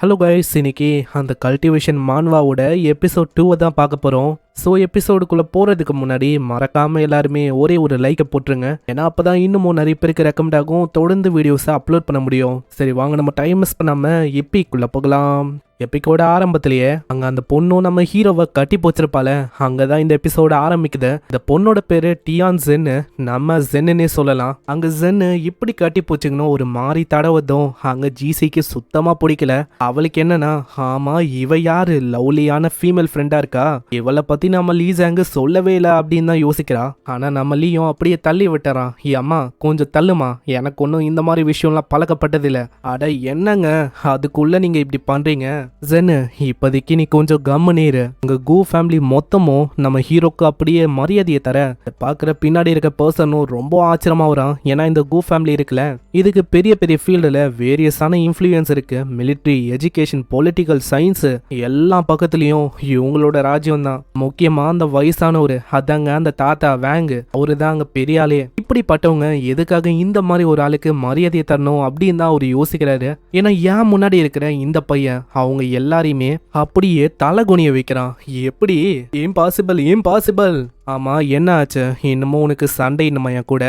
Hello guys, இன்னைக்கு அந்த cultivation மான்வாவோட episode 2 தான் பார்க்க போகிறோம். ஸோ எபிசோடுக்குள்ளே போகிறதுக்கு முன்னாடி மறக்காமல் எல்லாருமே ஒரே ஒரு லைக்கை போட்டுருங்க. ஏன்னா அப்போ தான் இன்னமும் நிறைய பேருக்கு ரெக்கமெண்ட் ஆகும், தொடர்ந்து வீடியோஸை அப்லோட் பண்ண முடியும். சரி வாங்க, நம்ம டைம் மிஸ் பண்ணாமல் எப்பிக்குள்ளே போகலாம். எப்பிக்கோட ஆரம்பத்திலேயே அங்கே அந்த பொண்ணும் நம்ம ஹீரோவை கட்டி போச்சிருப்பால, அங்கே தான் இந்த எபிசோட ஆரம்பிக்குது. இந்த பொண்ணோட பேர் டியான் ஜென்னு, நம்ம ஜென்னுன்னே சொல்லலாம். அங்கே ஜென்னு இப்படி கட்டி போச்சுங்கன்னு ஒரு மாதிரி தடவதும் அங்கே ஜிசிக்கு சுத்தமாக பிடிக்கல. அவளுக்கு என்னன்னா, ஆமா இவ யாரு, லவ்லியான ஃபீமேல் ஃப்ரெண்டா இருக்கா, இவளை பத்தி நம்ம லீசாங்க சொல்லவே இல்லை அப்படின்னு தான் யோசிக்கிறா. ஆனா நம்ம லீயும் அப்படியே தள்ளி விட்டுறான். அம்மா கொஞ்சம் தள்ளுமா, எனக்கு ஒன்றும் இந்த மாதிரி விஷயம்லாம் பழக்கப்பட்டதில்லை. அட என்னங்க அதுக்குள்ள நீங்க இப்படி பண்றீங்க ஜென்னு, இப்போதைக்கு நீ கொஞ்சம் கம்முனீரு. உங்க கூ ஃபேமிலி மொத்தமும் நம்ம ஹீரோக்கு அப்படியே மரியாதையை தர பாக்குற பின்னாடி இருக்க பர்சனும் ரொம்ப ஆச்சரியமா வரான். ஏன்னா இந்த கூ ஃபேமிலி இருக்குல்ல, இதுக்கு பெரிய பெரிய ஃபீல்டுல வேரியஸான இன்ஃப்ளூயன்ஸ் இருக்கு. மிலிட்ரி, எஜுகேஷன், பொலிட்டிக்கல், சயின்ஸ் எல்லா பக்கத்துலயும் இவங்களோட ராஜ்யம் தான். முக்கியமா அந்த வயசானவரு, அதாங்க அந்த தாத்தா வேங்கு, அவரு தான் அங்க பெரிய ஆளே. இப்படிப்பட்டவங்க எதுக்காக இந்த மாதிரி ஒரு ஆளுக்கு மரியாதையை தரணும் அப்படின்னு தான் அவரு யோசிக்கிறாரு. ஏன்னா ஏன் முன்னாடி இருக்கிற இந்த பையன் அவங்க எல்லாரையுமே அப்படியே தலகுனிய வைக்கிறான். எப்படி இம்பாசிபிள். ஆமா என்ன ஆச்சு, இன்னமும் உனக்கு சண்டை இன்னுமா என் கூட?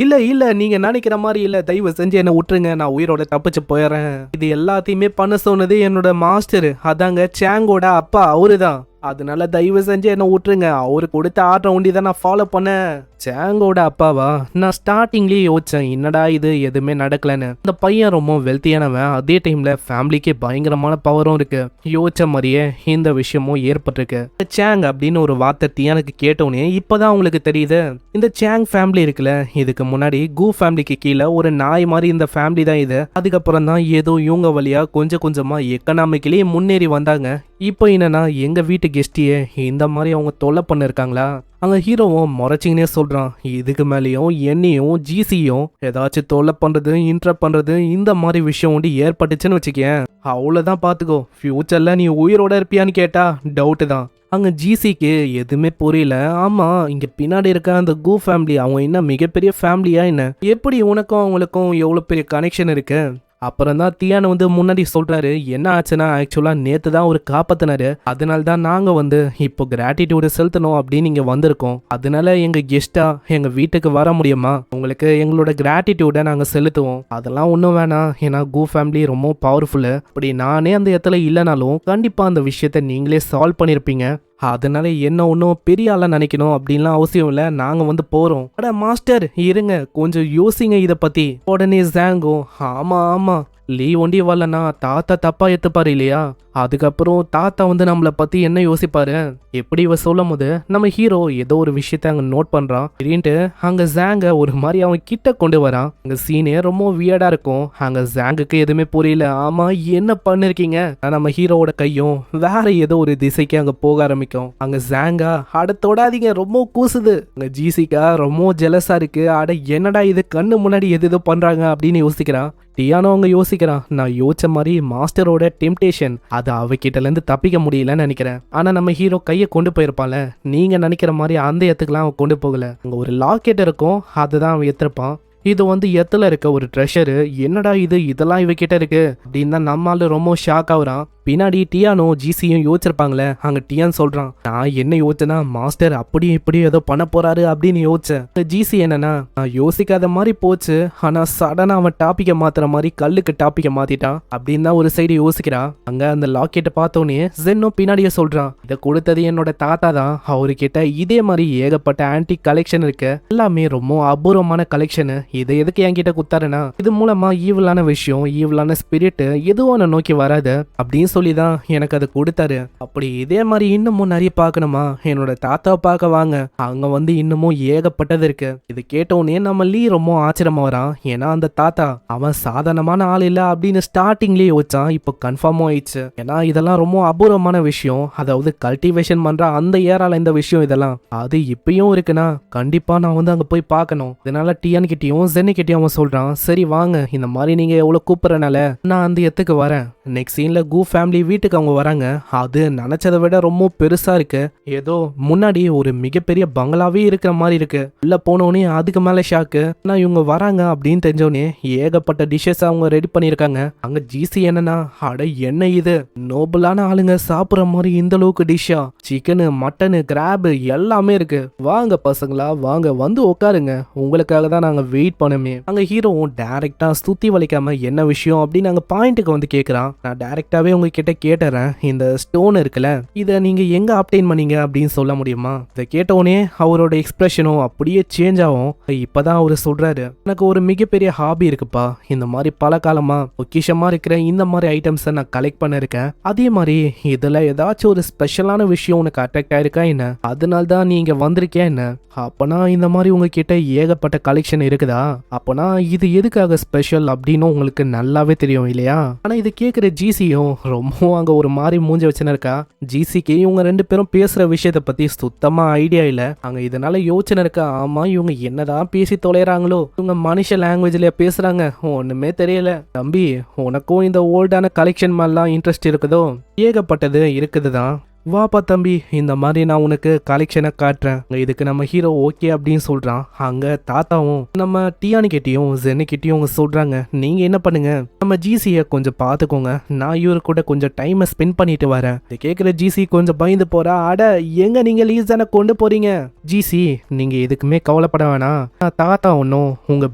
இல்ல இல்ல, நீங்க நினைக்கிற மாதிரி இல்ல, தயவு செஞ்சு என்ன விட்டுருங்க, நான் உயிரோட தப்பிச்சு போயிடுறேன். இது எல்லாத்தையுமே பண்ண சொன்னது என்னோட மாஸ்டர், அதாங்க சாங்கோட அப்பா, அவருதான். அதனால தயவு செஞ்சு என்ன விட்டுருங்க, அவரு கொடுத்த ஆர்டர் ஒண்டி தான் நான் ஃபாலோ பண்ணேன். சாங்கோட அப்பாவா? நான் ஸ்டார்டிங்லேயே யோசிச்சேன் என்னடா இது எதுவுமே நடக்கலன்னு. இந்த பையன் ரொம்ப வெல்த்தியானவன், அதே டைம்ல ஃபேமிலிக்கு பயங்கரமான பவரும் இருக்கு. யோசிச்ச மாதிரியே இந்த விஷயமும் ஏற்பட்டிருக்கு. சாங் அப்படின்னு ஒரு வார்த்தை எனக்கு கேட்டோன்னே இப்பதான் உங்களுக்கு தெரியுது, இந்த சாங் ஃபேமிலி இருக்குல்ல, இதுக்கு முன்னாடி கூ ஃபேமிலிக்கு கீழே ஒரு நாய் மாதிரி இந்த ஃபேமிலி தான் இது. அதுக்கப்புறம் தான் ஏதோ இவங்க வழியா கொஞ்சம் கொஞ்சமா எக்கனாமிக்கலி முன்னேறி வந்தாங்க. இப்போ என்னன்னா, எங்க வீட்டு கெஸ்டியே இந்த மாதிரி அவங்க தொல்லை பண்ணிருக்காங்களா? அங்க ஹீரோவும் முறைச்சிங்கன்னே சொல்றான். இதுக்கு மேலேயும் என்னையும் ஜிசியும் ஏதாச்சும் தொல்லை பண்றது, இன்டரப்ட் பண்றது, இந்த மாதிரி விஷயம் ஒன்று ஏற்பட்டுச்சுன்னு வச்சுக்கேன், அவ்வளோதான் பார்த்துக்கோ, ஃபியூச்சர்ல நீ உயிரோட இருப்பியான்னு கேட்டா டவுட்டு தான். அங்க ஜிசிக்கு எதுவுமே புரியல. ஆமா இங்க பின்னாடி இருக்க அந்த கூ ஃபேமிலி அவங்க என்ன மிகப்பெரிய ஃபேமிலியா என்ன? எப்படி உனக்கும் அவங்களுக்கும் எவ்வளவு பெரிய கனெக்ஷன் இருக்கு? அப்புறம் தான் தியான் வந்து முன்னாடி சொல்றாரு, என்ன ஆச்சுன்னா ஆக்சுவலா நேத்து தான் ஒரு காப்பாத்தினாரு, அதனால தான் நாங்க இப்போ கிராட்டிடியூடு செலுத்தணும் அப்படின்னு இங்க வந்திருக்கோம். அதனால எங்க கெஸ்டா எங்க வீட்டுக்கு வர முடியுமா? உங்களுக்கு எங்களோட கிராட்டிடியூட நாங்க செலுத்துவோம். அதெல்லாம் ஒன்றும் வேணாம், ஏன்னா கூ ஃபேமிலி ரொம்ப பவர்ஃபுல்லு. அப்படி நானே அந்த இடத்துல இல்லைனாலும் கண்டிப்பா அந்த விஷயத்த நீங்களே சால்வ் பண்ணிருப்பீங்க. அதனால என்ன ஒன்றும் பெரிய ஆளா நினைக்கணும் அப்படின்லாம் அவசியம் இல்லை, நாங்க போறோம். அட மாஸ்டர் இருங்க, கொஞ்சம் யோசிங்க இதை பத்தி. உடனே ஜாங்கோ, ஆமா லீ ஒண்டி வரலன்னா தாத்தா தப்பா எடுத்துப்பாரு இல்லையா? அதுக்கப்புறம் தாத்தா நம்மளை பத்தி என்ன யோசிப்பாரு? எப்படி இவ சொல்லும் போது நம்ம ஹீரோ ஏதோ ஒரு விஷயத்த அங்க நோட் பண்றான். சரின்ட்டு அங்க ஜாங்க ஒரு மாதிரி அவன் கிட்ட கொண்டு வரான். அங்க சீனே ரொம்ப வியர்டா இருக்கும். அங்க ஜாங்குக்கு எதுவுமே புரியல. ஆமா என்ன பண்ணிருக்கீங்க? நம்ம ஹீரோவோட கையும் வேற ஏதோ ஒரு திசைக்கு அங்க போக ஆரம்பிக்கும். அங்க ஜாங்கா, அட தொடாதீங்க ரொம்ப கூசுது. அங்க ஜிசிகா ரொம்ப ஜெலஸா இருக்கு. அட என்னடா இது, கண்ணு முன்னாடி எது ஏதோ பண்றாங்க அப்படின்னு யோசிக்கிறான். டியானோ அவங்க யோசிக்கிறான், நான் யோசிச்ச மாதிரி மாஸ்டரோட டெம்டேஷன் அது அவகிட்ட இருந்து தப்பிக்க முடியலன்னு நினைக்கிறேன். ஆனா நம்ம ஹீரோ கையை கொண்டு போயிருப்பான்ல, நீங்க நினைக்கிற மாதிரி அந்த இடத்துக்குலாம் அவன் கொண்டு போகல. அங்க ஒரு லாக்கெட் இருக்கும், அதுதான் அவன் எடுத்திருப்பான். இது எத்துல இருக்க ஒரு ட்ரெஷரு. என்னடா இது, இதெல்லாம் இவகிட்ட இருக்கு அப்படின்னு தான் நம்மளால ரொம்ப ஷாக் ஆகுறான். பின்னாடி டியானோ ஜிசியும் யோசிச்சிருப்பாங்களே, அங்க டியான் சொல்றான், நான் என்ன யோசிச்சேன்னா மாஸ்டர் அப்படியே இப்படி ஏதோ பண்ண போறாரு அப்படின்னு யோசிச்சேன். ஜிசி என்னன்னா, நான் யோசிக்காத மாதிரி போச்சு, ஆனா சடனா அவன் டாபிக்க மாத்துற மாதிரி கல்லுக்கு டாபிக்க மாத்திட்டான் அப்படின்னு தான் ஒரு சைடு யோசிக்கிறா. அங்க அந்த லாக்கெட்டை பார்த்தோன்னே ஜென்னும் பின்னாடியே சொல்றான், இதை கொடுத்தது என்னோட தாத்தா தான், அவர்கிட்ட இதே மாதிரி ஏகப்பட்ட ஆன்டிக் கலெக்ஷன் இருக்கு, எல்லாமே ரொம்ப அபூர்வமான கலெக்ஷன். இதை எதுக்கு என்கிட்ட குத்தாருன்னா, இது மூலமா ஈவிலான விஷயம், ஈவிலான ஸ்பிரிட் எதுவும் என்ன நோக்கி வராது அப்படின்னு சொல்லிதான் எனக்கு அதை கொடுத்தாரு. அப்படி இதே மாதிரி இன்னமும் நிறைய பார்க்கணுமா, என்னோட தாத்தாவை பார்க்க வாங்க, அங்க இன்னமும் ஏகப்பட்டது இருக்கு. இது கேட்டோன்னே நம்ம லீ ரொம்ப ஆச்சரியமா வரான். ஏன்னா அந்த தாத்தா அவன் சாதாரணமான ஆள் இல்ல அப்படின்னு ஸ்டார்டிங்லயே யோசிச்சான், இப்போ கன்ஃபார்ம் ஆயிடுச்சு. ஏன்னா இதெல்லாம் ரொம்ப அபூர்வமான விஷயம், அதாவது கல்டிவேஷன் பண்ற அந்த ஏரால இந்த விஷயம் இதெல்லாம் அது இப்பயும் இருக்குன்னா கண்டிப்பா நான் அங்க போய் பார்க்கணும். இதனால டியான் கிட்டயும் கிட்டயும் ஜென்னி கிட்டயும் அவன் சொல்றான், சரி வாங்க, இந்த மாதிரி நீங்க எவ்வளவு கூப்பிடறனால நான் அந்த இடத்துக்கு வரேன். நெக்ஸ்ட் சீன்ல கு ஃபேமிலி வீட்டுக்கு அவங்க வராங்க. அது நினைச்சதை விட ரொம்ப பெருசா இருக்கு. ஏதோ முன்னாடி ஒரு மிகப்பெரிய பங்களாவே இருக்கிற மாதிரி இருக்கு. உள்ள போனோடனே அதுக்கு மேல ஷாக்கு. நான் இவங்க வராங்க அப்படின்னு தெரிஞ்சோடனே ஏகப்பட்ட டிஷ்ஷஸ் அவங்க ரெடி பண்ணிருக்காங்க. அங்க ஜிசி என்னன்னா, அட என்ன இது, நோபலான ஆளுங்க சாப்பிட்ற மாதிரி இந்த அளவுக்கு டிஷ்ஷா, சிக்கனு மட்டனு கிராப் எல்லாமே இருக்கு, வாங்க பசங்களா வாங்க வந்து உட்காருங்க, உங்களுக்காக தான் நாங்க வெயிட் பண்ணுமே. அங்க ஹீரோவும் டைரக்டா சுத்தி வளைக்காம என்ன விஷயம் அப்படின்னு அங்க பாயிண்ட்டுக்கு வந்து கேக்குறான். நான் டைரக்டாவே உங்ககிட்ட கேட்டுறேன், இந்த ஸ்டோன் இருக்குல்ல, இதை நீங்க எங்க ஆப்டைன் பண்ணீங்க அப்படின்னு சொல்ல முடியுமா? இதை கேட்டவுடனே அவரோட எக்ஸ்பிரஷனும் அப்படியே சேஞ்ச் ஆகும். இப்பதான் அவரு சொல்றாரு, எனக்கு ஒரு மிகப்பெரிய ஹாபி இருக்குப்பா, இந்த மாதிரி பல காலமா பொக்கிஷமா இருக்கிற இந்த மாதிரி ஐட்டம்ஸை நான் கலெக்ட் பண்ணிருக்கேன். அதே மாதிரி இதுல ஏதாச்சும் ஒரு ஸ்பெஷலான விஷயம் உனக்கு அட்ராக்ட் ஆயிருக்கா என்ன, அதனால தான் நீ இங்க வந்திருக்கியா என்ன? அப்பனா இந்த மாதிரி உங்ககிட்ட ஏகப்பட்ட கலெக்ஷன் இருக்குதா, அப்பனா இது எதுக்காக ஸ்பெஷல் அப்படின்னு உங்களுக்கு நல்லாவே தெரியும் இல்லையா? ஆனா இது கேட்குற ஜிசியும் ரொம்ப அங்க ஒரு மாதிரி மூஞ்ச வச்சுன்னு இருக்கா. ஜிசிக்கு இவங்க ரெண்டு பேரும் பேசுற விஷயத்த பத்தி சுத்தமா ஐடியா இல்ல. அங்க இதனால யோசனை இருக்கா, ஆமா இவங்க என்னதான் பேசி தொலைறாங்களோ, இவங்க மனுஷ லாங்குவேஜ்ல பேசுறாங்க, ஒண்ணுமே தெரியல. தம்பி, உனக்கும் இந்த ஓல்டான கலெக்ஷன் மாதிரிலாம் இன்ட்ரெஸ்ட் இருக்குதோ? ஏகப்பட்டது இருக்குதுதான், வாப்பா தம்பி, இந்த மாதிரி நான் உனக்கு கலெக்ஷனை காட்டுறேன். இதுக்கு நம்ம ஹீரோ ஓகே அப்படின்னு சொல்றான். அங்க தாத்தாவும் நம்ம டியானி கிட்டயும் ஜென்னி கிட்டயும் சொல்றாங்க, நீங்க என்ன பண்ணுங்க, நம்ம ஜிசியை கொஞ்சம் பாத்துக்கோங்க, நான் இவரு கூட கொஞ்சம் டைமை ஸ்பெண்ட் பண்ணிட்டு வரேன். இதை கேட்குற ஜிசி கொஞ்சம் பயந்து போறா. அட எங்க நீங்க லீஸ் தானே கொண்டு போறீங்க? ஜிசி, நீங்க எதுக்குமே கவலைப்பட வேணாம், தாத்தா ஒன்னும் உங்க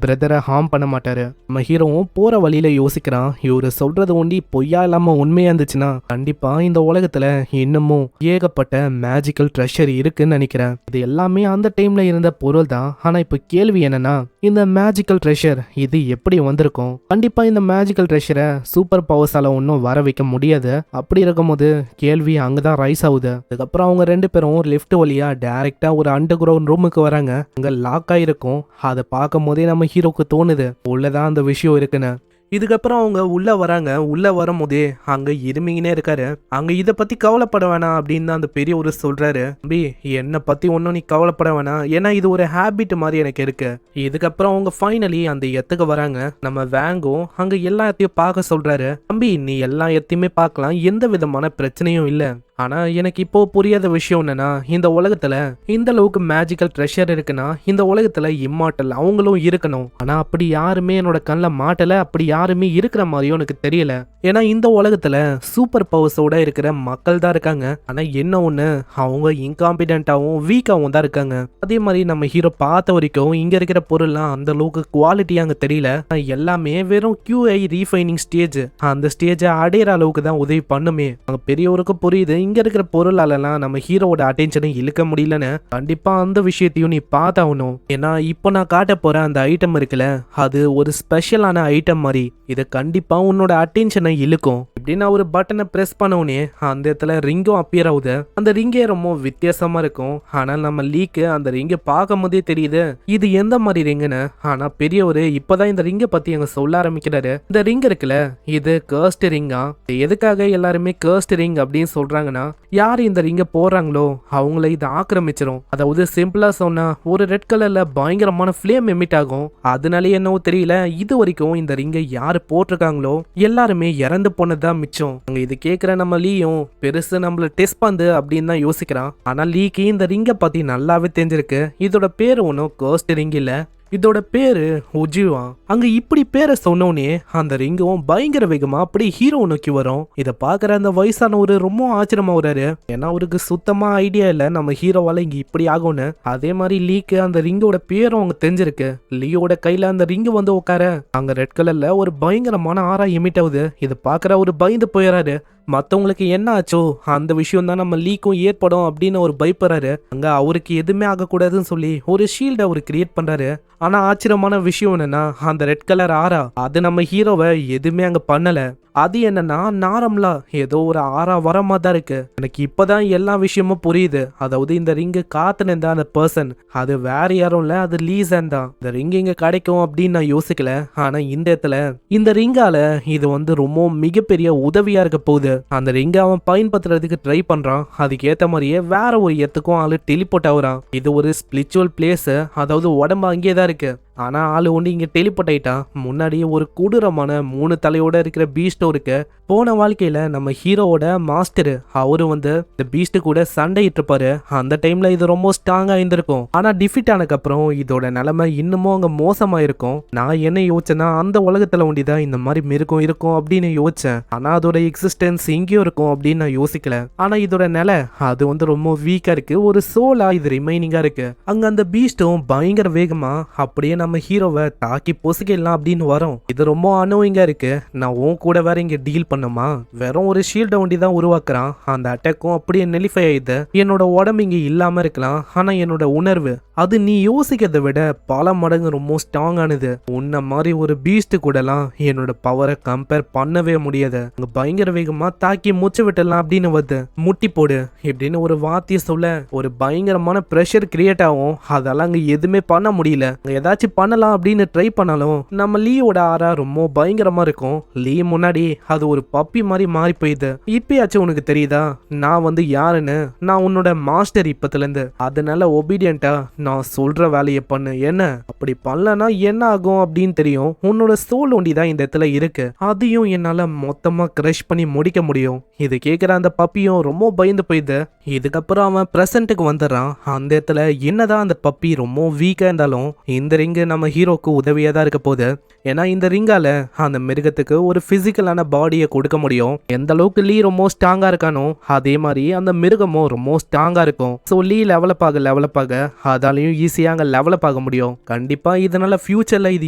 பிரதரை ஹார்ம் பண்ண மாட்டாரு. நம்ம ஹீரோவும் போற வழியில யோசிக்கிறான், இவரு சொல்றது ஒண்டி பொய்யா இல்லாம உண்மையா இருந்துச்சுன்னா கண்டிப்பா இந்த உலகத்துல இன்னமும் ஏகப்பட்ட மேஜிக்கல் ட்ரெஷர் இருக்குன்னு நினைக்கிறேன். இது எல்லாமே அந்த டைம்ல இருந்த பொருள் தான். ஆனா இப்ப கேள்வி என்னன்னா, இந்த மேஜிக்கல் ட்ரெஷர் இது எப்படி வந்திருக்கும்? கண்டிப்பா இந்த மேஜிக்கல் ட்ரெஷரை சூப்பர் பவர்ஸால ஒன்றும் வர வைக்க முடியாது. அப்படி இருக்கும்போது கேள்வி அங்கதான் ரைஸ் ஆகுது. அதுக்கப்புறம் அவங்க ரெண்டு பேரும் லிஃப்ட் வழியா டைரக்டா ஒரு அண்டர் கிரவுண்ட் ரூமுக்கு வராங்க. அங்க லாக் ஆயிருக்கும். அதை பார்க்கும் போதே நம்ம ஹீரோக்கு தோணுது உள்ளதான் அந்த விஷயம் இருக்குன்னு. இதுக்கப்புறம் அவங்க உள்ள வராங்க. உள்ள வரும்போதே அங்க இருமிங்கனே இருக்காரு. அங்க இதை பத்தி கவலைப்பட வேணாம் அப்படின்னு அந்த பெரியவர் சொல்றாரு, தம்பி என்னை பத்தி ஒன்னும் நீ கவலைப்பட வேணாம், ஏன்னா இது ஒரு ஹேபிட் மாதிரி எனக்கு இருக்கு. இதுக்கப்புறம் அவங்க ஃபைனலி அந்த இடத்துக்கு வராங்க. நம்ம வேங்கும் அங்க எல்லாத்தையும் பார்க்க சொல்றாரு. தம்பி நீ எல்லா இடத்தையுமே பார்க்கலாம், எந்த விதமான பிரச்சனையும் இல்லை. ஆனா எனக்கு இப்போ புரியாத விஷயம் என்னன்னா, இந்த உலகத்துல இந்த அளவுக்கு மேஜிக்கல் ட்ரெஷர் இருக்குன்னா இந்த உலகத்துல இம்மார்டல் அவங்களும் இருக்கணும். ஆனா அப்படி யாருமே என்னோட கண்ணில் மாட்டல, அப்படி யாருமே இருக்கிற மாதிரியும் எனக்கு தெரியல. ஏன்னா இந்த உலகத்துல சூப்பர் பவர்ஸோட இருக்கிற மக்கள் தான் இருக்காங்க. ஆனா என்ன ஒண்ணு, அவங்க இன்காம்பிடென்ட்டாவும் வீக்காவும் தான் இருக்காங்க. அதே மாதிரி நம்ம ஹீரோ பார்த்த வரைக்கும் இங்க இருக்கிற பொருள்லாம் அந்த அளவுக்கு குவாலிட்டியா அங்க தெரியல. எல்லாமே வெறும் QI ரீஃபைனிங் ஸ்டேஜ். அந்த ஸ்டேஜை அடையிற அளவுக்கு தான் உதவி பண்ணுமே. அங்க பெரியவருக்கு புரியுது இங்க இருக்கிற பொருளாலலாம் நம்ம ஹீரோவோட அட்டென்ஷனை இழுக்க முடியலன்னு. கண்டிப்பா அந்த விஷயத்தையும் நீ பார்த்தாகணும். ஏன்னா இப்போ நான் காட்ட போற அந்த ஐட்டம் இருக்குல்ல, அது ஒரு ஸ்பெஷலான ஐட்டம் மாதிரி. இதை கண்டிப்பா உன்னோட அட்டென்ஷனை இழுக்கும். இப்படின்னு ஒரு பட்டனை பிரஸ் பண்ணவுனே அந்த இடத்துல ரிங்கும் அப்பியர் ஆகுது. அந்த ரிங்கே ரொம்ப வித்தியாசமா இருக்கும். ஆனால் நம்ம லீக்கு அந்த ரிங்கை பார்க்கும் போதே தெரியுது இது எந்த மாதிரி ரிங்குன்னு. ஆனா பெரியவரு இப்பதான் இந்த ரிங்கை பத்தி அங்க சொல்ல ஆரம்பிக்கிறாரு. இந்த ரிங் இருக்குல்ல, இது கர்ஸ்ட் ரிங்கா. எதுக்காக எல்லாருமே கர்ஸ்ட் ரிங் அப்படின்னு சொல்றாங்கன்னா, யார் இந்த ரிங்கை போடுறாங்களோ அவங்கள இதை ஆக்கிரமிச்சிரும். அதாவது சிம்பிளா சொன்னா ஒரு ரெட் கலர்ல பயங்கரமான ஃபிளேம் எமிட் ஆகும். அதனாலே என்னவோ தெரியல, இது வரைக்கும் இந்த ரிங்கை யாரு போட்டிருக்காங்களோ எல்லாருமே இறந்து போனதுதான் மிச்சம். அங்க இது கேட்கிற நம்ம லீயும் பெருசு நம்மள டெஸ்ட் பண்ணு அப்படின்னு தான் யோசிக்கிறான். ஆனா லீக்கு இந்த ரிங்கை பத்தி நல்லாவே தெரிஞ்சிருக்கு. இதோட பேரு ஒன்றும் கர்ஸ்ட் ரிங் இல்ல, இதோட பேரு உஜிவா. அங்க இப்படி பேரை சொன்னோடனே அந்த ரிங்கும் பயங்கர வேகமா அப்படி ஹீரோ நோக்கி வரும். இதை பாக்குற அந்த வயசானவரு ரொம்ப ஆச்சரியமா வர்றாரு. ஏன்னா அவருக்கு சுத்தமா ஐடியா இல்ல நம்ம ஹீரோவால இங்க இப்படி ஆகும்னு. அதே மாதிரி லீக்கு அந்த ரிங்கோட பேரும் அவங்க தெரிஞ்சிருக்கு. லீயோட கையில அந்த ரிங்கு வந்து உட்கார அங்க ரெட் கலர்ல ஒரு பயங்கரமான ஆரா எமிட் ஆகுது. இதை பாக்குற ஒரு பயந்து போயிடாரு. மற்றவங்களுக்கு என்ன ஆச்சோ அந்த விஷயம் தான் நம்ம லீக்கும் ஏற்படும் அப்படின்னு ஒரு பயப்படுறாரு. அங்க அவருக்கு எதுவுமே ஆகக்கூடாதுன்னு சொல்லி ஒரு ஷீல்டை அவர் கிரியேட் பண்றாரு. ஆனா ஆச்சரியமான விஷயம் என்னன்னா, அந்த ரெட் கலர் ஆரா அது நம்ம ஹீரோவை எதுவுமே அங்க பண்ணல. அது என்னன்னா நார்மலா ஏதோ ஒரு ஆறா வரமா தான் இருக்கு. எனக்கு இப்பதான் எல்லா விஷயமும் புரியுது. அதாவது இந்த ரிங்கு காத்துனேன் அந்த பர்சன் அது வேற யாரும் இல்ல, அது லீசன் தான். இந்த ரிங் இங்க கிடைக்கும் அப்படின்னு நான் யோசிக்கல. ஆனா இந்த இடத்துல இந்த ரிங்கால இது வந்து ரொம்ப மிகப்பெரிய உதவியா இருக்க போகுது. அந்த ரிங்கை அவன் பயன்படுத்துறதுக்கு ட்ரை பண்றான். அதுக்கு ஏத்த மாதிரியே வேற ஒரு இடத்துக்கும் ஆளு டெலிபோர்ட் ஆகுறான். இது ஒரு ஸ்பிரிச்சுவல் பிளேஸ், அதாவது உடம்பு அங்கேயே தான் இருக்கு. ஆனா ஆளு ஒண்டி இங்க டெலிபோர்ட் ஆயிட்டான். முன்னாடியே ஒரு கொடூரமான 3 தலையோட இருக்கிற பீஸ்டும் இருக்கு. போன வாழ்க்கையில நம்ம ஹீரோவோட மாஸ்டர் அவரு வந்து இந்த பீஸ்ட் கூட சண்டையிட்டு இருப்பாரு. அந்த டைம்ல இது ரொம்ப ஸ்ட்ராங்கா இருந்திருக்கும். ஆனா டிஃபிட் ஆனதுக்கு அப்புறம் இதோட நிலைமை இன்னமும் அங்க மோசமா இருக்கும். நான் என்ன யோசிச்சேன்னா அந்த உலகத்துல ஒண்டிதான் இந்த மாதிரி மிருகம் இருக்கும் அப்படின்னு யோசிச்சேன். ஆனா அதோட எக்ஸிஸ்டன்ஸ் எங்கேயும் இருக்கும் அப்படின்னு நான் யோசிக்கல. ஆனா இதோட நிலை அது வந்து ரொம்ப வீக்கா இருக்கு. ஒரு சோலா இது ரிமைனிங்கா இருக்கு. அங்க அந்த பீஸ்டும் பயங்கர வேகமா அப்படியே நம்ம ஹீரோவை தாக்கி பொசுக்கலாம் அப்படின்னு வரும். இது ரொம்ப அனோயிங்கா இருக்கு. நான் உன் கூட வேற இங்க டீல் பண்ணுமா? வெறும் ஒரு ஷீல்ட ஒண்டி தான் உருவாக்குறான். அந்த அட்டாக்கும் அப்படியே நெலிஃபை ஆயிடுது. என்னோட உடம்பு இங்க இல்லாம இருக்கலாம், ஆனா என்னோட உணர்வு அது நீ யோசிக்கிறதை விட பல மடங்கு ரொம்ப ஸ்ட்ராங் ஆனது. உன்ன மாதிரி ஒரு பீஸ்ட் கூடலாம் என்னோட பவரை கம்பேர் பண்ணவே முடியாது. அங்க பயங்கர வேகமா தாக்கி மூச்சு விட்டலாம் அப்படின்னு வருது. முட்டி போடு இப்படின்னு ஒரு வார்த்தையை சொல்ல ஒரு பயங்கரமான ப்ரெஷர் கிரியேட் ஆகும். அதெல்லாம் அங்க எதுவுமே பண்ண முடியல. ஏதாச்சும் பண்ணலாம் அப்படின்னு ட்ரை பண்ணாலும் நம்ம லீயோட ஆரா ரொம்ப பயங்கரமா இருக்கும். லீ முன்னாடி அது ஒரு பப்பி மாதிரி மாறி போயிடுது. இப்பயாச்சும் உனக்கு தெரியுதா நான் வந்து யாருன்னு? நான் உன்னோட மாஸ்டர் இப்பத்துல இருந்து. அதனால ஒபீடியன்ட்டா நான் சொல்ற வேலையை பண்ணு. என்ன அப்படி பண்ணலனா என்ன ஆகும் அப்படின்னு தெரியும். உன்னோட சோல் ஒண்டி தான் இந்த இடத்துல இருக்கு. அதையும் என்னால மொத்தமா கிரஷ் பண்ணி முடிக்க முடியும். இது கேட்கிற அந்த பப்பியும் ரொம்ப பயந்து போயிடுது. இதுக்கப்புறம் அவன் பிரசன்ட்டுக்கு வந்துடுறான். அந்த இடத்துல என்னதான் அந்த பப்பி ரொம்ப வீக்கா இருந்தாலும் இந்த ரிங்கு நம்ம ஹீரோக்கு உதவியா தான் இருக்க போகுது. ஏன்னா இந்த ரிங்கால அந்த மிருகத்துக்கு ஒரு பிசிக்கலான பாடியை கொடுக்க முடியும். எந்த அளவுக்கு லீ ரொம்ப ஸ்ட்ராங்கா இருக்கானோ அதே மாதிரி அந்த மிருகமும் ரொம்ப ஸ்ட்ராங்கா இருக்கும். ஸோ லீ லெவலப் ஆக அதாலையும் ஈஸியா அங்க லெவலப் ஆக முடியும். கண்டிப்பா இதனால ஃபியூச்சர்ல இது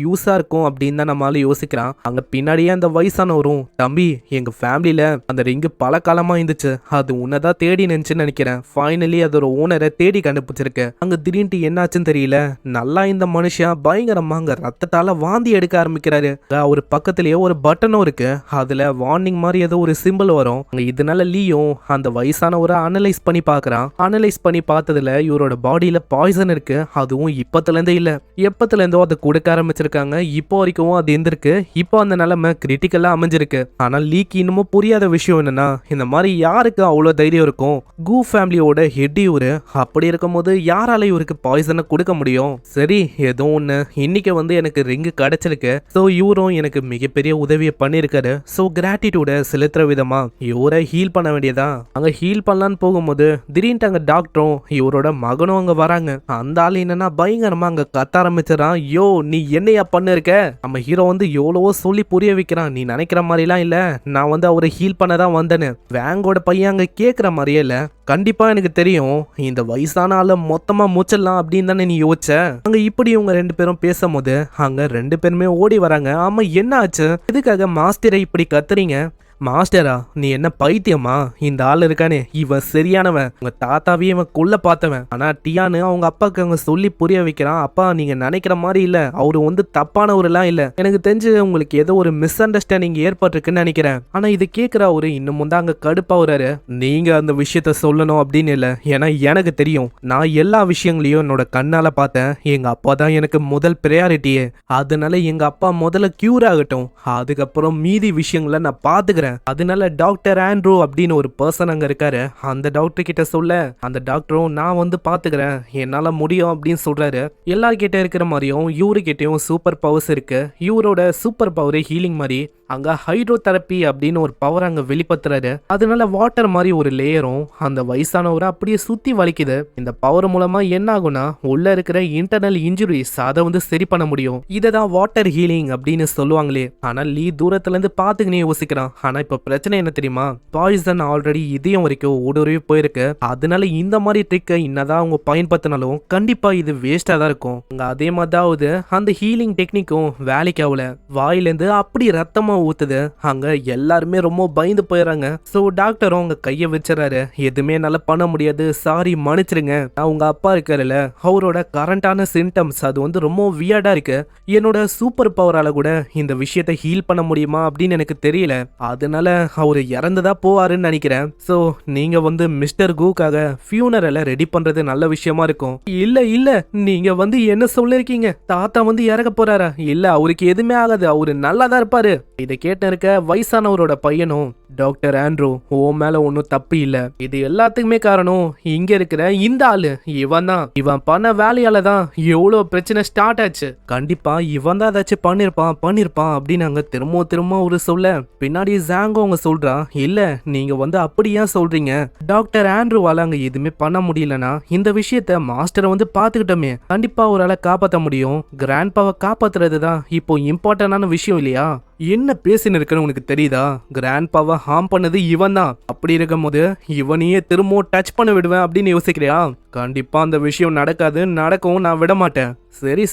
யூஸா இருக்கும் அப்படின்னு தான் நம்மளால யோசிக்கிறான். அங்க பின்னாடியே அந்த வயசானவரும், தம்பி எங்க ஃபேமிலியில அந்த ரிங்கு பல காலமா இருந்துச்சு, அது உன்னதான் தேடி நினைச்சுன்னு நினைக்கிறேன். ஃபைனலி அதோட ஓனரை தேடி கண்டுபிடிச்சிருக்கு. அங்க திடீர்னு என்னாச்சுன்னு தெரியல, நல்லா இந்த மனுஷன் பயங்கரமா அங்க ரத்தத்தால வாந்தி எடுக்க ஆரம்பிக்கிறாரு. ஒரு பக்கத்திலேயே ஒரு பட்டனும் இருக்கு. அதுல வார்னிங் மாதிரி ஏதோ ஒரு சிம்பிள் வரும். இதனால லீயும் அந்த வயசானவரை அனலைஸ் பண்ணி பாக்குறான். அனலைஸ் பண்ணி பார்த்ததுல இவரோட பாடியில பாய்சன் இருக்கு. அதுவும் இப்பத்துல இருந்தே இல்ல, எப்பத்துல இருந்தோ அதை கொடுக்க ஆரம்பிச்சிருக்காங்க. இப்போ வரைக்கும் அது இருந்திருக்கு. இப்போ அந்த நிலைமை கிரிட்டிக்கலா அமைஞ்சிருக்கு. ஆனா லீக்கு இன்னமும் புரியாத விஷயம் என்னன்னா, இந்த மாதிரி யாருக்கு அவ்வளவு தைரியம் இருக்கும்? கூ ஃபேமிலியோட ஹெட் இவரு. அப்படி இருக்கும்போது யாரால இவருக்கு பாய்சனை கொடுக்க முடியும்? சரி ஏதோ ஒண்ணு, இன்னைக்கு வந்து எனக்கு ரிங்கு கிடைச்சிருக்கு. ஸோ இவரும் எனக்கு மிகப்பெரிய உதவியை பண்ணியிருக்காரு. ஸோ கிராட்டிடியூட செலுத்துற விதமா இவரை ஹீல் பண்ண வேண்டியதா. அங்க ஹீல் பண்ணலான்னு போகும்போது திடீர்னு அங்க டாக்டரும் இவரோட மகனும் அங்க வராங்க. அந்த ஆள் என்னன்னா பயங்கரமா அங்க கத்த ஆரம்பிச்சிடறான். யோ நீ என்னையா பண்ணிருக்க? நம்ம ஹீரோ வந்து எவ்வளவோ சொல்லி புரிய வைக்கிறான். நீ நினைக்கிற மாதிரிலாம் இல்ல, நான் வந்து அவரை ஹீல் பண்ணதான் வந்தேன்னு. வேங்கோட பையன் அங்க கேட்கிற மாதிரியே இல்ல, கண்டிப்பா எனக்கு தெரியும் இந்த வயசான ஆள மொத்தமா மூச்சிடலாம் அப்படின்னு தானே நீ யோசிச்ச. அங்க இப்படி இவங்க 2 பேரும் பேசும்போது அங்க 2 பேருமே ஓடி வராங்க. ஆமா என்ன ஆச்சு? எதுக்காக மாஸ்டரை இப்படி கத்துறீங்க? மாஸ்டரா நீ என்ன பைத்தியமா? இந்த ஆள் இருக்கானே இவன் சரியானவன். உங்க தாத்தாவே இவன் கொல்ல பார்த்தவன். ஆனா டியானு அவங்க அப்பாவுக்கு அவங்க சொல்லி புரிய வைக்கிறான். அப்பா நீங்க நினைக்கிற மாதிரி இல்ல, அவரு வந்து தப்பானவரெல்லாம் இல்ல. எனக்கு தெரிஞ்சு உங்களுக்கு ஏதோ ஒரு மிஸ் அண்டர்ஸ்டாண்டிங் ஏற்பட்டிருக்குன்னு நினைக்கிறேன். ஆனா இது கேட்கிற அவரு இன்னும் தான் அங்க கடுப்பாவுறாரு. நீங்க அந்த விஷயத்த சொல்லணும் அப்படின்னு இல்ல, ஏன்னா எனக்கு தெரியும். நான் எல்லா விஷயங்களையும் என்னோட கண்ணால பார்த்தேன். எங்க அப்பா தான் எனக்கு முதல் ப்ரையாரிட்டியே. அதனால எங்க அப்பா முதல்ல கியூர் ஆகட்டும், அதுக்கப்புறம் மீதி விஷயங்களை நான் பாத்துக்கிறேன். அதனால டாக்டர் ஆண்ட்ரூ அப்படின்னு ஒரு பர்சன் அங்க இருக்காரு. அந்த டாக்டர் கிட்ட சொல்ல அந்த டாக்டரும் நான் வந்து பாத்துக்கிறேன், என்னால முடியும் அப்படின்னு சொல்றாரு. எல்லார்கிட்ட இருக்கிற மாதிரியும் இவரு கிட்டயும் சூப்பர் பவர்ஸ் இருக்கு. இவரோட சூப்பர் பவர் ஹீலிங் மாதிரி அங்க ஹைட்ரோ தெரப்பி அப்படின்னு ஒரு பவர் அங்க வெளிப்படுத்துறாரு. அதனால வாட்டர் மாதிரி ஒரு லேயரும் அந்த வயசானவரை அப்படியே சுத்தி வலிக்குது. இந்த பவர் மூலமா என்ன ஆகும்னா உள்ள இருக்கிற இன்டர்னல் இன்ஜுரிஸ் அதை வந்து சரி பண்ண முடியும். இததான் வாட்டர் ஹீலிங் அப்படின்னு சொல்லுவாங்களே. ஆனா லீ தூரத்துல இருந்து பாத்துக்கினே யோசிக்கிறான். ஆனா இப்ப பிரச்சனை என்ன தெரியுமா? பாய்சன் ஆல்ரெடி இதயம் வரைக்கும் ஊடுருவி போயிருக்கு. அதனால இந்த மாதிரி ட்ரிக்கை என்னதான் அவங்க பயன்படுத்தினாலும் கண்டிப்பா இது வேஸ்டா தான் இருக்கும். அதே மாதிரி அந்த ஹீலிங் டெக்னிக்கும் வேலைக்கு ஆகல. வாயிலிருந்து அப்படி ரத்தமா ஊத்துது. அங்க எல்லாருமே ரொம்ப பயந்து போயிடறாங்க. சோ டாக்டரும் அவங்க கைய வச்சுறாரு. எதுவுமே என்னால பண்ண முடியாது, சாரி மன்னிச்சிருங்க. நான் உங்க அப்பா இருக்காருல்ல, அவரோட கரண்டான சிம்டம்ஸ் அது வந்து ரொம்ப வியர்டா இருக்கு. என்னோட சூப்பர் பவரால கூட இந்த விஷயத்தை ஹீல் பண்ண முடியுமா அப்படின்னு எனக்கு தெரியல. அதனால அவரு இறந்துதா போவாருன்னு நினைக்கிறேன். சோ நீங்க வந்து மிஸ்டர் கூக்காக ஃபியூனரலை ரெடி பண்றது நல்ல விஷயமா இருக்கும். இல்ல இல்ல நீங்க வந்து என்ன சொல்லிருக்கீங்க? தாத்தா வந்து இறக்க போறாரா? இல்ல அவருக்கு எதுவுமே ஆகாது, அவரு நல்லா தான் இருப்பாரு. இதை கேட்ட இருக்க வயசானவரோட பையனும், டாக்டர் ஆண்ட்ரூ உன் மேல ஒன்னும் தப்பு இல்ல, இது எல்லாத்துக்குமே காரணம் இங்க இருக்கிற இந்த ஆளு, இவன் தான். இவன் பண்ண வேலையால தான் எவ்வளவு பிரச்சனை ஸ்டார்ட் ஆச்சு. கண்டிப்பா இவன் தான் ஏதாச்சும் பண்ணிருப்பான் அப்படின்னு அங்க திரும்ப ஒரு சொல்ல பின்னாடி ஜாங்கோ அவங்க சொல்றா, இல்ல நீங்க அப்படி ஏன் சொல்றீங்க, டாக்டர் ஆண்ட்ரூவால அங்க எதுவுமே பண்ண முடியலனா இந்த விஷயத்த மாஸ்டரை பாத்துக்கிட்டோமே, கண்டிப்பா ஒரு ஆளை காப்பாற்ற முடியும். கிராண்ட் பாவை காப்பாத்துறது தான் இப்போ இம்பார்ட்டன்டான விஷயம் இல்லையா? என்ன பேசின்னு இருக்குன்னு உனக்கு தெரியுதா? கிராண்ட் பாவை ஹார்ம் பண்ணது இவன் தான். அப்படி இருக்கும் போது இவனையே திரும்பவும் டச் பண்ண விடுவேன் அப்படின்னு யோசிக்கிறியா? கண்டிப்பா அந்த விஷயம் நடக்கவும் நான் விட மாட்டேன்.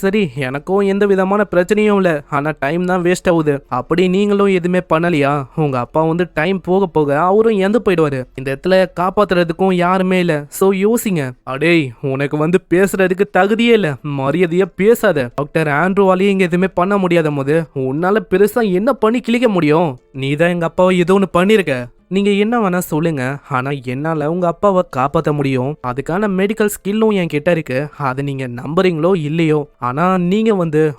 சரி எனக்கும் எந்த விதமான பிரச்சனையும் இல்ல, ஆனா டைம் தான் வேஸ்ட் ஆகுது. அப்படி நீங்களும் எதுவுமே பண்ணலையா? உங்க அப்பா டைம் போக போக அவரும் இறந்து போயிடுவாரு. இந்த இடத்துல காப்பாத்துறதுக்கும் யாருமே இல்ல. சோ யோசிங்க. அடேய் உனக்கு பேசுறதுக்கு தகுதியே இல்ல, மரியாதையா பேசாத. டாக்டர் ஆண்ட்ரூவாலேயே இங்க எதுவுமே பண்ண முடியாத போது உன்னால பெருசா என்ன பண்ணி கிழிக்க முடியும்? நீதான் எங்க அப்பாவை ஏதோ ஒன்று பண்ணிருக்க. நீங்க என்ன வேணா சொல்லுங்க, ஆனா என்னால உங்க அப்பாவை காப்பாற்ற முடியும். அதுக்கான மெடிக்கல் ஸ்கில்லும் என் கிட்ட இருக்கு. அதை நீங்க நம்புறீங்களோ இல்லையோ, ஆனா நீங்க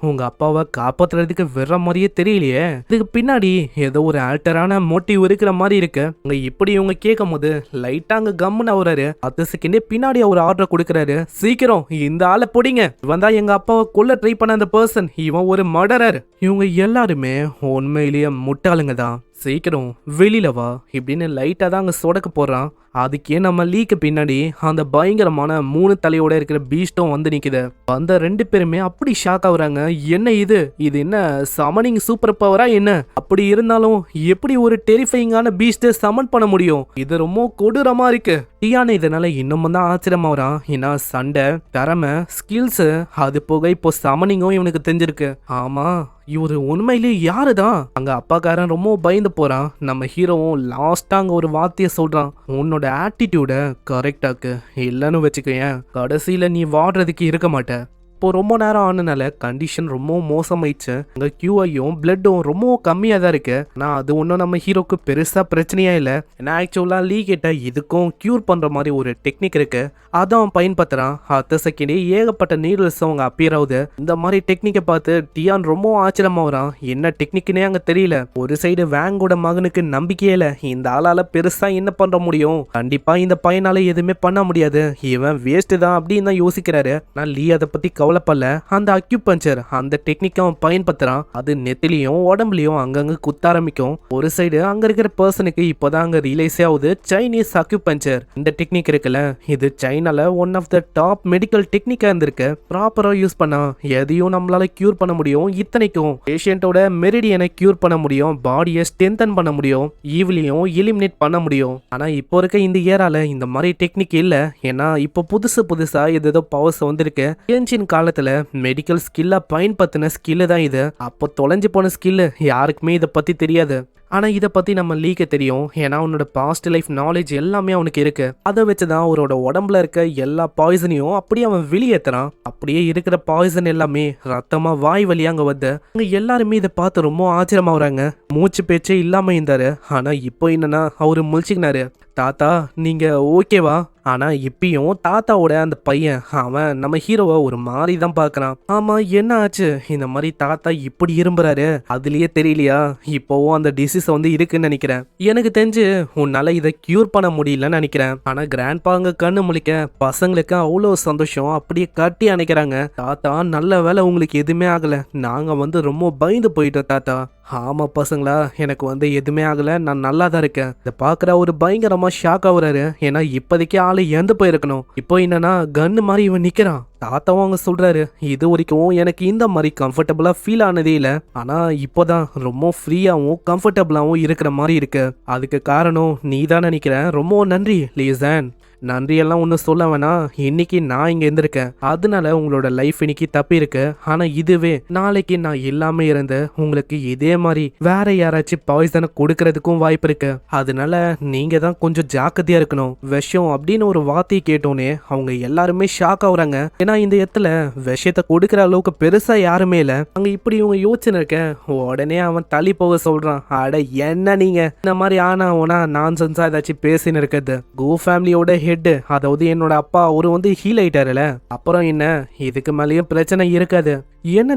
உங்க அப்பாவை காப்பாத்துறதுக்கு விடுற மாதிரியே தெரியலையே. இதுக்கு பின்னாடி ஏதோ ஒரு ஆல்டரான மோட்டிவ் இருக்கிற மாதிரி இருக்கு. அங்க இப்படி இவங்க கேட்கும் போது லைட்டா அங்க கம்முன்னு ஆகுறாரு. 10 செகண்டே பின்னாடி அவர் ஆர்டர் கொடுக்கறாரு, சீக்கிரம் இந்த ஆளை பிடிங்க, இவன் தான் எங்க அப்பாவை கொல்ல ட்ரை பண்ண அந்த பர்சன், இவன் ஒரு மர்டரர். இவங்க எல்லாருமே உண்மையிலேயே முட்டாளுங்க தான். சீக்கிரம் வெளியில வா இப்படின்னு லைட்டா தான் அங்க சொடக்க போறான். அதுக்கே நம்ம லீக்கு பின்னாடி அந்த பயங்கரமான 3 தலையோட இருக்கிற பீஸ்டும் நிக்குது. அந்த 2 பேருமே அப்படி ஷாக் ஆகுறாங்க. என்ன இது என்ன சமனிங் சூப்பர் பவரா என்ன? அப்படி இருந்தாலும் எப்படி ஒரு டெரிஃபைங்கான பீஸ்ட் சமன் பண்ண முடியும்? இது ரொம்ப கொடூரமா இருக்கு. டியானே இதனால இன்னமும் தான் ஆச்சரியமாகறான். ஏன்னா சண்டை, திறமை, ஸ்கில்ஸ், அது போக இப்போ சமனிங்கும் இவனுக்கு தெரிஞ்சிருக்கு. ஆமா இவரு உண்மையிலேயே யாருதான்? அங்க அப்பாக்காரன் ரொம்ப பயந்து போறான். நம்ம ஹீரோவும் லாஸ்டா அங்க ஒரு வார்த்தையை சொல்றான், உன்னோட ஆட்டிடியூட கரெக்டாக்கு, இல்லன்னு வச்சுக்கேன் கடைசியில நீ வாடுறதுக்கு இருக்க மாட்ட. இப்போ ரொம்ப நேரம் ஆனனால கண்டிஷன் ரொம்ப மோசமாயிடுச்சு. அங்க கியூஐயும் பிளட்டும் ரொம்ப கம்மியா தான் இருக்கு. ஆனா அது ஒன்றும் நம்ம ஹீரோக்கு பெருசா பிரச்சனையா இல்லை. ஏன்னா ஆக்சுவலா லீ கிட்ட இதுக்கும் கியூர் பண்ற மாதிரி ஒரு டெக்னிக் இருக்கு. அதான் அவன் பயன்படுத்துறான். 10 செகண்டே ஏகப்பட்ட நீடல்ஸ் அவங்க அப்பியர் ஆகுது. இந்த மாதிரி டெக்னிக்கை பார்த்து டியான் ரொம்ப ஆச்சரியமாகறான். என்ன டெக்னிக்னே அங்க தெரியல. ஒரு சைடு வேங்கோட மகனுக்கு நம்பிக்கையே இல்லை. இந்த ஆளால பெருசா என்ன பண்ண முடியும்? கண்டிப்பா இந்த பையனால எதுவுமே பண்ண முடியாது, இவன் வேஸ்ட் தான் அப்படின்னு தான் யோசிக்கிறாரு. நான் லீ அதை பத்தி கவலைப்படல. அந்த அக்யூபஞ்சர் அந்த டெக்னிக் அவன் பயன்படுத்துறான். அது நெத்திலையும் உடம்புலயும் அங்கங்க குத்த ஆரம்பிக்கும். ஒரு சைடு அங்க இருக்கிற பர்சனுக்கு இப்போதான் அங்க ரியலைஸே ஆகுது, சைனீஸ் அக்யூபஞ்சர் இந்த டெக்னிக் இருக்குல்ல, இது சைனால one of the top medical டெக்னிக்கா இருந்திருக்கு. ப்ராப்பரா யூஸ் பண்ணா எதையும் நம்மளால கியூர் பண்ண முடியும். இத்தனைக்கும் பேஷண்டோட மெரிடியனை கியூர் பண்ண முடியும், பாடியை ஸ்ட்ரென்தன் பண்ண முடியும், ஈவிலையும் எலிமினேட் பண்ண முடியும். ஆனா இப்போ இருக்க இந்த ஏரால இந்த மாதிரி டெக்னிக் இல்ல. ஏன்னா இப்போ புதுசா ஏதோ பவர்ஸ் வந்திருக்கு. ஏன்ஷியன் காலத்துல மெடிக்கல் ஸ்கில்ல பயன்படுத்தின ஸ்கில்லு தான் இது. அப்போ தொலைஞ்சு போன ஸ்கில்லு யாருக்குமே இதை பத்தி தெரியாது. ஆனா இதை பத்தி நம்ம லீக்க தெரியும். ஏன்னா அவனோட பாஸ்ட் லைஃப் நாலேஜ் எல்லாமே அவனுக்கு இருக்கு. அதை வச்சுதான் அவரோட உடம்புல இருக்க எல்லா பாய்சனையும் அப்படியே அவன் வெளியேற்றுறான். அப்படியே இருக்கிற பாய்சன் எல்லாமே ரத்தமா வாய் வழியா அங்க வந்து அங்க எல்லாருமே இதை பார்த்து ரொம்ப ஆச்சரியமாகறாங்க. மூச்சு பேச்சே இல்லாம இருந்தாரு. ஆனா இப்போ என்னன்னா அவரு முழிச்சுக்கினாரு, தாத்தா நீங்க ஓகேவா? ஆனா இப்பயும் தாத்தாவோட அந்த பையன் அவன் நம்ம ஹீரோவை ஒரு மாதிரி தான் பாக்குறான். ஆமா என்ன ஆச்சு? இந்த மாதிரி தாத்தா இப்படி இரும்புறாரு, அதுலயே தெரியலையா இப்போவும் அந்த டிசீஸ் இருக்குன்னு நினைக்கிறேன். எனக்கு தெரிஞ்சு உன்னால இதை கியூர் பண்ண முடியலன்னு நினைக்கிறேன். ஆனா கிராண்ட் பாங்க கண்ணு முழிக்க பசங்களுக்கு அவ்வளவு சந்தோஷம், அப்படியே கட்டி அணைக்கிறாங்க. தாத்தா நல்ல வேலை உங்களுக்கு எதுவுமே ஆகல, நாங்க ரொம்ப பயந்து போயிட்டோம் தாத்தா. ஆமா பசங்களா, எனக்கு எதுவுமே ஆகல, நான் நல்லா தான் இருக்கேன். இதை பாக்குற ஒரு பயங்கரமா ஷாக் ஆகுறாரு. ஏன்னா இப்போதைக்கு ஆளு இறந்து போயிருக்கணும். இப்போ என்னன்னா கன்னு மாதிரி இவன் நிக்கிறான். தாத்தாவும் அவங்க சொல்றாரு, இது வரைக்கும் எனக்கு இந்த மாதிரி கம்ஃபர்டபுளா ஃபீல் ஆனதே இல்லை. ஆனா இப்போதான் ரொம்ப ஃப்ரீயாவும் கம்ஃபர்டபுளாவும் இருக்கிற மாதிரி இருக்கு. அதுக்கு காரணம் நீ தான் நினைக்கிறேன். ரொம்ப நன்றி லீசன். நன்றியெல்லாம் ஒன்றும் சொல்ல வேணாம், இன்னைக்கு நான் இங்கே இருந்திருக்கேன், அதனால உங்களோட லைஃப் இன்னைக்கு தப்பி இருக்கு. ஆனால் இதுவே நாளைக்கு நான் இல்லாமல் இருந்து உங்களுக்கு இதே மாதிரி வேற யாராச்சும் பாய்சனை கொடுக்கறதுக்கும் வாய்ப்பு இருக்கு. அதனால நீங்க தான் கொஞ்சம் ஜாக்கிரதையா இருக்கணும். விஷம் அப்படின்னு ஒரு வார்த்தையை கேட்டோன்னே அவங்க எல்லாருமே ஷாக் ஆகுறாங்க. ஏன்னா இந்த இடத்துல விஷயத்தை கொடுக்குற அளவுக்கு பெருசா யாருமே இல்லை. அங்க இப்படி இவங்க யோசனை இருக்க உடனே அவன் தள்ளி போக சொல்றான். அட என்ன நீங்க இந்த மாதிரி ஆனா நான்சென்ஸா ஏதாச்சும் பேசின்னு இருக்கிறது? கோ ஃபேமிலியோட ஹெட், அதாவது என்னோட அப்பா அவரு வந்து ஹீல் ஆயிட்டாருல, அப்புறம் என்ன இதுக்கு மேலேயும் பிரச்சனை இருக்காது. என்ன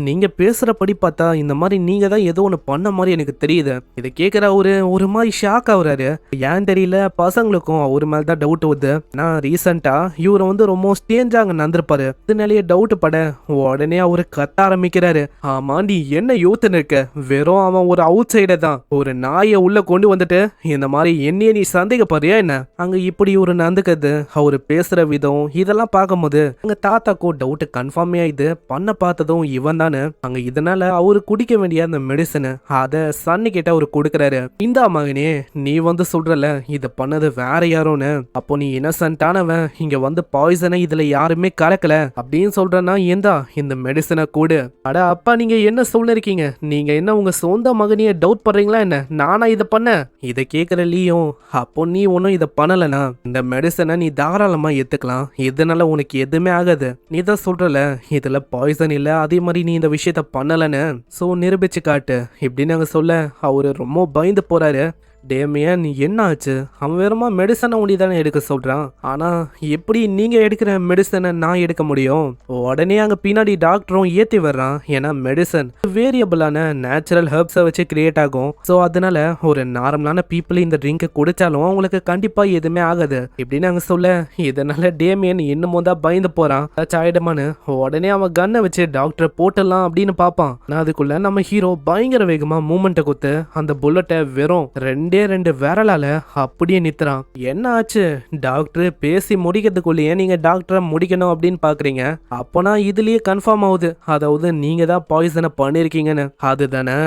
நீங்க பேசுறபடி பார்த்தா இந்த மாதிரி நீங்க தான் ஏதோ ஒன்று பண்ண மாதிரி எனக்கு தெரியுது. இதை கேட்குற ஒரு மாதிரி ஷாக் ஆகுறாரு. ஏன் தெரியல, பசங்களுக்கும் அவர் மேல தான் டவுட் வருது. நான் ரீசெண்டா இவரை வந்து ரொம்ப ஸ்டேஞ்சா அங்க நடந்திருப்பாரு, இதனாலேயே டவுட் பட உடனே அவரு கத்த ஆரம்பிக்கிறாரு. ஆமா, நீ என்ன யோத்துன்னு இருக்க? வெறும் அவன் ஒரு அவுட் சைடர் தான். ஒரு நாயை உள்ள கொண்டு வந்துட்டு இந்த மாதிரி என்னைய நீ சந்தேகப்படுறியா என்ன? அங்க இப்படி ஒரு நடந்துக்கிறது, அவரு பேசுற விதம், இதெல்லாம் பார்க்கும்போது அங்க தாத்தாக்கும் டவுட் கன்ஃபார்ம் ஆயிடுது. பண்ண பார்த்ததும் இவன் தானு. அங்க இதனால அவரு குடிக்க வேண்டிய அந்த மெடிசன் அத சன்னி கிட்ட அவரு கொடுக்கறாரு. இந்த மகனே, நீ வந்து சொல்றல இத பண்ணது வேற யாரோன்னு, அப்போ நீ இன்னசென்ட்டானவன், இங்க வந்து பாய்சனை இதுல யாருமே கலக்கல அப்படின்னு சொல்றனா, ஏந்தா இந்த மெடிசனை கூடு. அட அப்பா, நீங்க என்ன சொல்லிருக்கீங்க? நீங்க என்ன உங்க சொந்த மகனையே டவுட் பண்றீங்களா என்ன? நானா இத பண்ண? இத கேக்குற லீயும், அப்போ நீ ஒன்னும் இத பண்ணலனா இந்த மெடிசனை நீ தாராளமா எடுத்துக்கலாம், இதனால உனக்கு எதுவுமே ஆகாது. நீ தான் சொல்றல இதுல பாய்சன் இல்ல, அதே மாதிரி நீ இந்த விஷயத்த பண்ணலன்னு சோ நிரூபிச்சு காட்டு இப்படின்னு நாங்க சொல்ல அவரு ரொம்ப பயந்து போறாரு. டேமியன், என்ன ஆச்சு? அவன் வேறமா மெடிசனை ஒண்டி தானே எடுக்க சொல்றான், ஆனா எப்படி நீங்க எடுக்கிற மெடிசனை நான் எடுக்க முடியும்? உடனே அங்க பின்னாடி டாக்டரும் ஏத்தி வர்றான். ஏன்னா மெடிசன் வேரியபிளான நேச்சுரல் ஹெர்ப்ஸை வச்சு கிரியேட் ஆகும். ஸோ அதனால ஒரு நார்மலான பீப்புள் இந்த ட்ரிங்கை குடிச்சாலும் அவங்களுக்கு கண்டிப்பா எதுவுமே ஆகாது இப்படின்னு அங்க சொல்ல, இதனால டேமியன் இன்னமும் தான் பயந்து போறான். ஆயிடுமான்னு உடனே அவன் கன்னை வச்சு டாக்டரை போட்டலாம் அப்படின்னு பார்ப்பான். அதுக்குள்ள நம்ம ஹீரோ பயங்கர வேகமா மூமெண்ட்டை கொடுத்து அந்த புல்லட்டை வெறும் ரெண்டு விரலால அப்படியே நித்துறான். என்ன ஆச்சு? டாக்டர் பேசி முடிக்கிறதுக்குள்ளேயே நீங்க டாக்டரை முடிக்கணும் அப்படின்னு பாக்குறீங்க. அப்போனா இதுலயே கன்ஃபார்ம் ஆகுது, அதாவது நீங்க தான் பாய்சனை பண்ணிருக்கீங்கன்னு. அதுதானே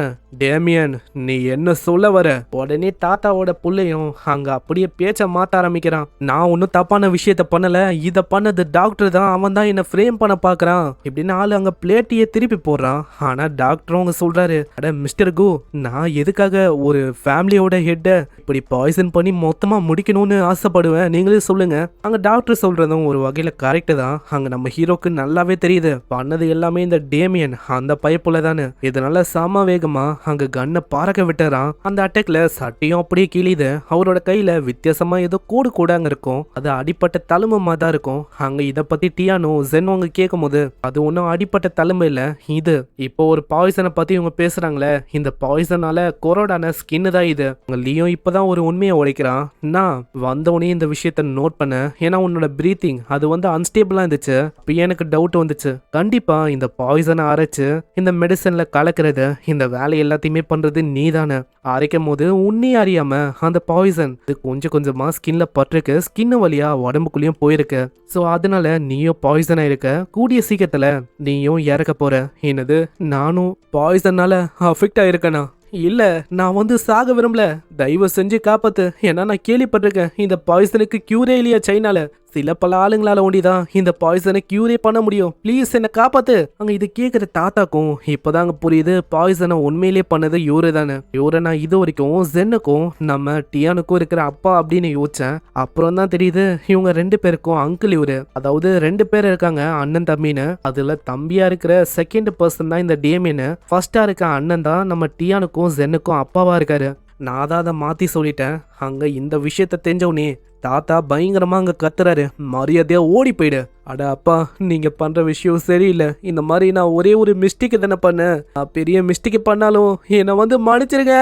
டேமியன், நீ என்ன சொல்ல வர? உடனே தாத்தாவோட புள்ளையும் அங்க அப்படியே பேச்ச மாத்த ஆரம்பிக்கிறான். நான் ஒன்னும் தப்பான விஷயத்த பண்ணல, இத பண்ணது டாக்டர் தான், அவன் தான் என்ன ஃப்ரேம் பண்ண பாக்குறான் இப்படின்னு ஆளு அங்க பிளேட்டியே திருப்பி போடுறான். ஆனா டாக்டரும் அங்க சொல்றாரு, அட மிஸ்டர் கு, நான் எதுக்காக ஒரு ஃபேமிலியோட ஹெட்ட இப்படி பாய்சன் பண்ணி மொத்தமா முடிக்கணும்னு ஆசைப்படுவேன், நீங்களே சொல்லுங்க. அங்க டாக்டர் சொல்றதும் ஒரு வகையில கரெக்ட் தான். அங்க நம்ம ஹீரோக்கு நல்லாவே தெரியுது பண்ணது எல்லாமே இந்த டேமியன் அந்த பைப்புல தானே. இதனால சம வேகமா அங்க கண்ணை பறக்க விட்டுறான். அந்த அட்டாக்ல சட்டையும் அப்படியே கிழிது. அவரோட கையில வித்தியாசமா ஏதோ கூடு கூட அங்க இருக்கும், அது அடிப்பட்ட தழும்பு தான் இருக்கும். அங்க இத பத்தி டியானோ ஜென் அவங்க கேட்கும் போது, அது ஒன்னும் அடிப்பட்ட தழும்பு இல்ல, இது இப்போ ஒரு பாய்சனை பத்தி இவங்க பேசுறாங்களே, இந்த பாய்சனால கொரோடான ஸ்கின் தான் இது. லியோ இப்பதான் ஒரு உண்மையை உடைக்கிறான். நான் வந்தவனே இந்த விஷயத்த நோட் பண்ண, ஏன்னா உன்னோட பிரீத்திங் அது வந்து அன்ஸ்டேபிளா இருந்துச்சு. அப்ப எனக்கு டவுட் வந்துச்சு, கண்டிப்பா இந்த பாய்சனை அரைச்சு இந்த மெடிசன்ல கலக்கிறது, இந்த வேலை எல்லாத்தையுமே பண்றது நீதானே. அரைக்கும் போது உன்னே அறியாம அந்த பாய்சன் இது கொஞ்சம் கொஞ்சமா ஸ்கின்ல பட்டிருக்கு, ஸ்கின் வழியா உடம்புக்குள்ளயும் போயிருக்கு. சோ அதனால நீயும் பாய்சனா இருக்க, கூடிய சீக்கிரத்துல நீயும் இறக்க போற. என்னது, நானும் பாய்சனால அஃபெக்ட் ஆயிருக்கேனா? இல்ல, நான் வந்து சாக விரும்பல, தயவு செஞ்சு காப்பாத்து. ஏன்னா நான் கேள்விப்பட்டிருக்கேன் இந்த பாய்சனுக்கு கியூரே இல்லையா சைனால, சில பல ஆளுங்களால ஒண்டிதான் இந்த பாய்சனை கியூரே பண்ண முடியும், ப்ளீஸ் என்ன காப்பாத்து. அங்க இது கேக்குற தாத்தாக்கும் இப்பதாங்க புரியுது பாய்சனை உண்மையிலே பண்ணது இவரு தானே. இவரை நான் இது வரைக்கும் ஜென்னுக்கும் நம்ம டியானுக்கும் இருக்கிற அப்பா அப்படின்னு யோசிச்சேன். அப்புறம் தான் தெரியுது இவங்க ரெண்டு பேருக்கும் அங்கிள் இவரு, அதாவது ரெண்டு பேர் இருக்காங்க அண்ணன் தம்பின்னு. அதுல தம்பியா இருக்கிற செகண்ட் பர்சன் தான் இந்த டேமியன், ஃபர்ஸ்டா இருக்க அண்ணன் தான் நம்ம டியானுக்கும் ஜென்னுக்கும் அப்பாவா இருக்காரு. நான் தான் அதை மாத்தி சொல்லிட்டேன். அங்க இந்த விஷயத்த தெரிஞ்சவனே தாத்தா பயங்கரமா அங்க கத்துறாரு, மரியாதையா ஓடி போயிடு. அட அப்பா, நீங்க பண்ற விஷயம் சரியில்லை, இந்த மாதிரி நான் ஒரே ஒரு மிஸ்டேக் தானே பண்ணேன், பெரிய மிஸ்டேக் பண்ணாலும் என்னை வந்து மன்னிச்சிருங்க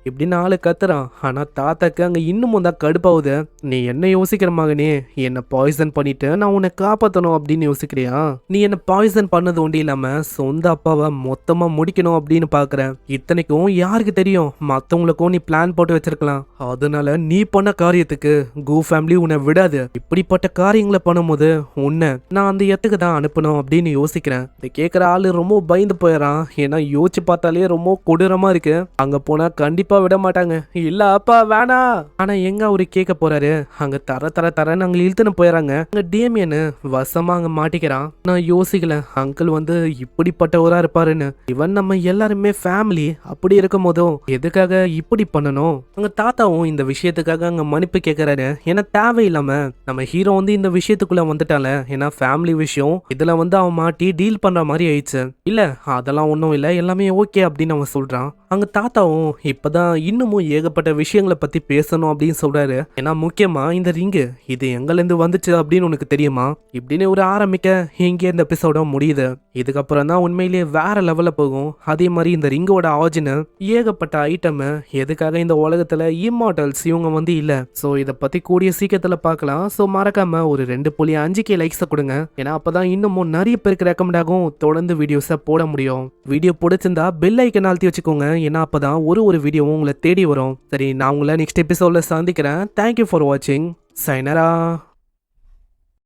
இப்படின்னு ஆளு கத்துறான். ஆனா தாத்தாக்கு அங்க இன்னமும் தான் கடுப்பாவுது. நீ என்ன யோசிக்கிற மகனே, என்ன பாய்சன் பண்ணிட்டு நான் உன்னை காப்பாத்தணும் அப்படின்னு யோசிக்கிறியா? நீ என்ன பாய்சன் பண்ணது ஒண்டி இல்லாம சொந்த அப்பாவை மொத்தமா முடிக்கணும் அப்படின்னு பாக்குற. இத்தனைக்கும் யாருக்கு தெரியும், மத்தவங்களுக்கும் நீ பிளான் போட்டு வச்சிருக்கலாம். அதனால நீ பண்ண காரியத்துக்கு கு ஃபேமிலி உன்னை விடாது. இப்படிப்பட்ட காரியங்களை பண்ணும்போது உன்னை நான் அந்த இடத்துக்கு தான் அனுப்பணும் அப்படின்னு யோசிக்கிறேன். இதை கேட்குற ஆளு ரொம்ப பயந்து போயிடறான். ஏன்னா யோசிச்சு பார்த்தாலே ரொம்ப கொடூரமா இருக்கு. அங்க போனா கண்டிப்பா விட மாட்டாங்க. இல்ல அப்பா வேணா. ஆனா எங்க அவரு கேட்க போறாரு, அங்க தரன்னு அங்க இழுத்துன்னு போயிடறாங்க. அங்க டேமியனு வசமா அங்க மாட்டிக்கிறான். நான் யோசிக்கல அங்கிள் வந்து இப்படிப்பட்டவரா இருப்பாருன்னு. இவன் நம்ம எல்லாருமே ஃபேமிலி, அப்படி இருக்கும் போதும் எதுக்காக இப்படி பண்ணணும்? அங்க தாத்தாவும் இந்த விஷயத்துக்காக அங்க மன்னிப்பு கேட்கறாரு. ஏன்னா தேவையில்லாம நம்ம ஹீரோ வந்து இந்த விஷயத்துக்குள்ள வந்துட்டால, ஏன்னா ஃபேமிலி விஷயம் இதுல வந்து அவன் மாட்டி டீல் பண்ற மாதிரி ஆயிடுச்சு. இல்ல அதெல்லாம் ஒன்றும் இல்லை, எல்லாமே ஓகே அப்படின்னு அவன் சொல்றான். அங்க தாத்தாவும் இப்பதான் இன்னமும் ஏகப்பட்ட விஷயங்களை பத்தி பேசணும் அப்படின்னு சொல்றாரு. ஏன்னா முக்கியமா இந்த ரிங்கு இது எங்கல இருந்து வந்துச்சு அப்படின்னு உனக்கு தெரியுமா இப்படின்னு ஒரு ஆரம்பிக்க இங்கே இந்த எபிசோட முடியுது. இதுக்கப்புறம் தான் உண்மையிலேயே வேற லெவல்ல போகும். அதே மாதிரி இந்த ரிங்கோட ஆரிஜின் ஏகப்பட்ட ஐட்டம் எதுக்காக இந்த உலகத்துல இம்மார்டல்ஸ் இவங்க வந்து இல்ல. சோ இத பத்தி கூடிய சீக்கிரத்துல பார்க்கலாம். சோ மறக்காம ஒரு 2.5K லைக்ஸ் கொடுங்க. ஏன்னா அப்பதான் இன்னமும் நிறைய பேருக்கு ரெக்கமெண்ட் ஆகும், தொடர்ந்து வீடியோஸை போட முடியும். வீடியோ பிடிச்சிருந்தா பெல் ஐக்கன் அழுத்தி வச்சுக்கோங்க. ஏன்னா அப்பதான் ஒரு வீடியோவும் உங்களை தேடி வரும். சரி, நான் உங்களை நெக்ஸ்ட் எபிசோட்ல சந்திக்கிறேன். தேங்க்யூ ஃபார் வாட்சிங். சைனரா.